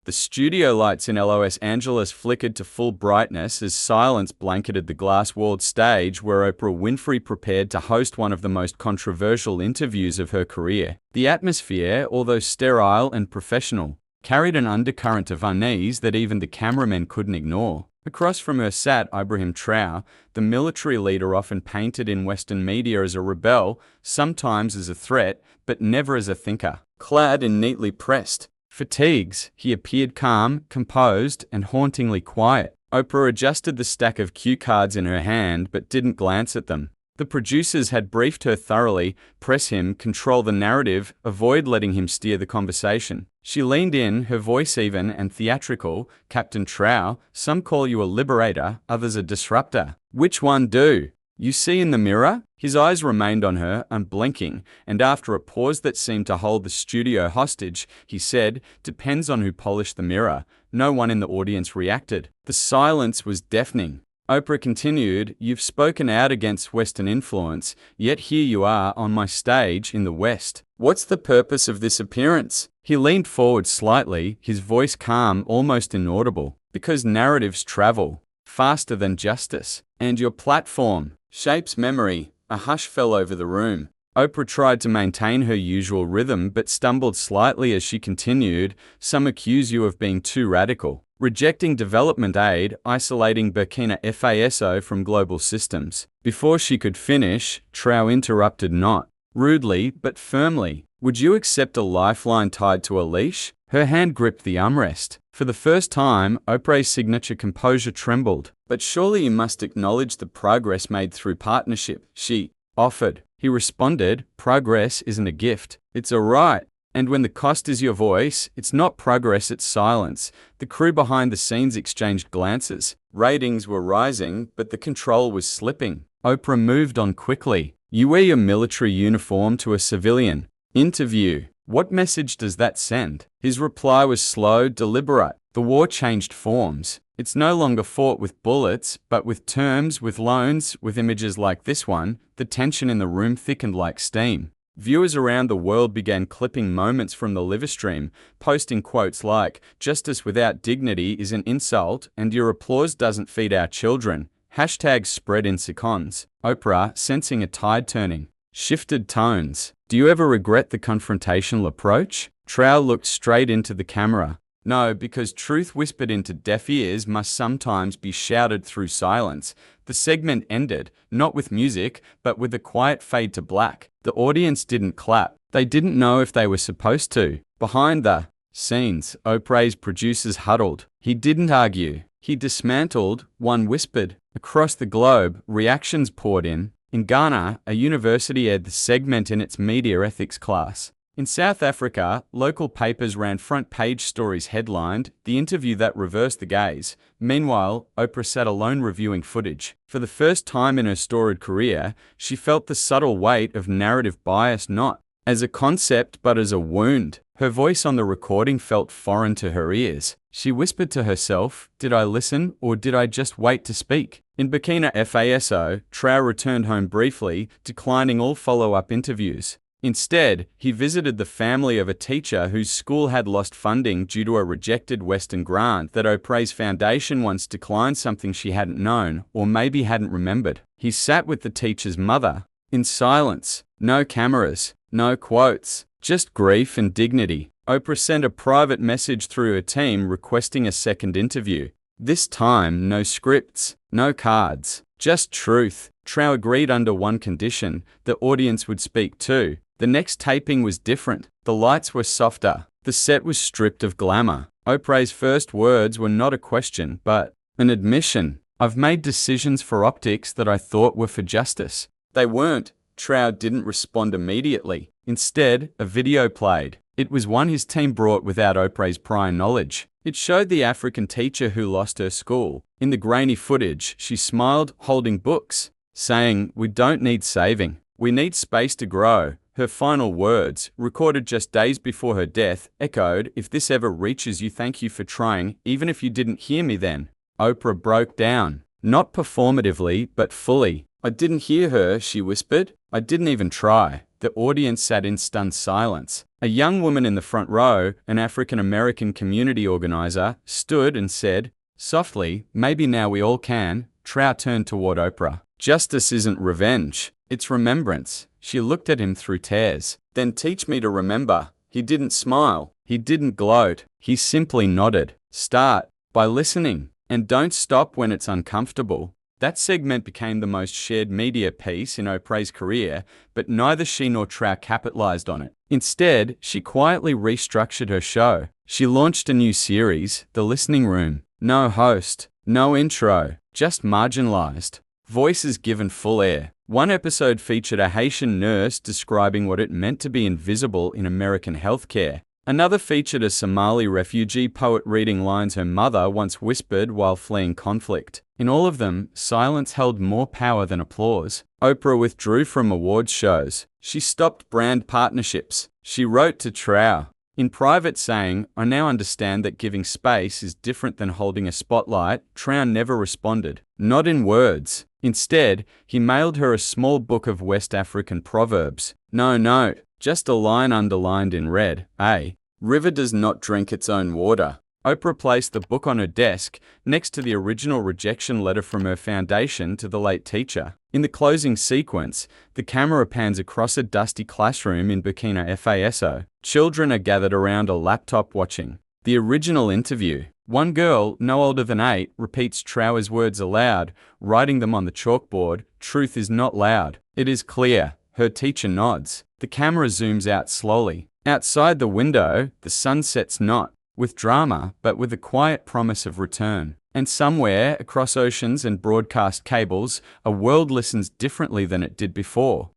The studio lights in Los Angeles flickered to full brightness as silence blanketed the glass-walled stage where Oprah Winfrey prepared to host one of the most controversial interviews of her career. The atmosphere, although sterile and professional, carried an undercurrent of unease that even the cameramen couldn't ignore. Across from her sat Ibrahim Traoré, the military leader often painted in Western media as a rebel, sometimes as a threat, but never as a thinker. Clad in neatly pressed fatigues, he appeared calm, composed, and hauntingly quiet. Oprah adjusted the stack of cue cards in her hand but didn't glance at them. The producers had briefed her thoroughly: press him, control the narrative, avoid letting him steer the conversation. She leaned in, her voice even and theatrical. "Captain Traoré, some call you a liberator, others a disruptor. Which one do you see in the mirror?" His eyes remained on her, unblinking, and after a pause that seemed to hold the studio hostage, he said, "Depends on who polished the mirror." No one in the audience reacted. The silence was deafening. Oprah continued, "You've spoken out against Western influence, yet here you are on my stage in the West. What's the purpose of this appearance?" He leaned forward slightly, his voice calm, almost inaudible. "Because narratives travel faster than justice, and your platform shapes memory." A hush fell over the room. Oprah tried to maintain her usual rhythm but stumbled slightly as she continued, "Some accuse you of being too radical, rejecting development aid, isolating Burkina Faso from global systems." Before she could finish, Traoré interrupted, not rudely but firmly. "Would you accept a lifeline tied to a leash?" Her hand gripped the armrest. For the first time, Oprah's signature composure trembled. "But surely you must acknowledge the progress made through partnership," she offered. He responded, "Progress isn't a gift. It's a right. And when the cost is your voice, it's not progress, it's silence." The crew behind the scenes exchanged glances. Ratings were rising, but the control was slipping. Oprah moved on quickly. "You wear your military uniform to a civilian interview. What message does that send?" His reply was slow, deliberate. "The war changed forms. It's no longer fought with bullets, but with terms, with loans, with images like this one." The tension in the room thickened like steam. Viewers around the world began clipping moments from the livestream, posting quotes like, "Justice without dignity is an insult, and your applause doesn't feed our children." Hashtags spread in seconds. Oprah, sensing a tide turning, shifted tones. "Do you ever regret the confrontational approach?" Traoré looked straight into the camera. "No, because truth whispered into deaf ears must sometimes be shouted through silence." The segment ended, not with music, but with a quiet fade to black. The audience didn't clap. They didn't know if they were supposed to. Behind the scenes, Oprah's producers huddled. He didn't argue. He dismantled, one whispered. Across the globe, reactions poured in. In Ghana, a university aired the segment in its media ethics class. In South Africa, local papers ran front-page stories headlined, "The interview that reversed the gaze." Meanwhile, Oprah sat alone reviewing footage. For the first time in her storied career, she felt the subtle weight of narrative bias, not as a concept but as a wound. Her voice on the recording felt foreign to her ears. She whispered to herself, "Did I listen, or did I just wait to speak?" In Burkina Faso, Traoré returned home briefly, declining all follow-up interviews. Instead, he visited the family of a teacher whose school had lost funding due to a rejected Western grant that Oprah's foundation once declined, something she hadn't known, or maybe hadn't remembered. He sat with the teacher's mother, in silence. No cameras, no quotes, just grief and dignity. Oprah sent a private message through her team requesting a second interview. This time, no scripts, no cards, just truth. Traoré agreed under one condition: the audience would speak too. The next taping was different. The lights were softer. The set was stripped of glamour. Oprah's first words were not a question, but an admission. "I've made decisions for optics that I thought were for justice. They weren't." Traoré didn't respond immediately. Instead, a video played. It was one his team brought without Oprah's prior knowledge. It showed the African teacher who lost her school. In the grainy footage, she smiled, holding books, saying, "We don't need saving. We need space to grow." Her final words, recorded just days before her death, echoed, "If this ever reaches you, thank you for trying, even if you didn't hear me then." Oprah broke down, not performatively, but fully. "I didn't hear her," she whispered. "I didn't even try." The audience sat in stunned silence. A young woman in the front row, an African-American community organizer, stood and said, softly, "Maybe now we all can." Trao turned toward Oprah. "Justice isn't revenge. It's remembrance." She looked at him through tears. "Then teach me to remember." He didn't smile. He didn't gloat. He simply nodded. "Start by listening. And don't stop when it's uncomfortable." That segment became the most shared media piece in Oprah's career, but neither she nor Trao capitalized on it. Instead, she quietly restructured her show. She launched a new series, The Listening Room. No host, no intro, just marginalized. Voices given full air. One episode featured a Haitian nurse describing what it meant to be invisible in American healthcare. Another featured a Somali refugee poet reading lines her mother once whispered while fleeing conflict. In all of them, silence held more power than applause. Oprah withdrew from awards shows. She stopped brand partnerships. She wrote to Trao in private saying, "I now understand that giving space is different than holding a spotlight." Trao never responded. Not in words. Instead, he mailed her a small book of West African proverbs. No note, just a line underlined in red. A river does not drink its own water. Oprah placed the book on her desk, next to the original rejection letter from her foundation to the late teacher. In the closing sequence, the camera pans across a dusty classroom in Burkina Faso. Children are gathered around a laptop watching. The original interview. One girl, no older than 8, repeats Traoré's words aloud, writing them on the chalkboard. "Truth is not loud. It is clear." Her teacher nods. The camera zooms out slowly. Outside the window, the sun sets not with drama, but with a quiet promise of return. And somewhere, across oceans and broadcast cables, a world listens differently than it did before.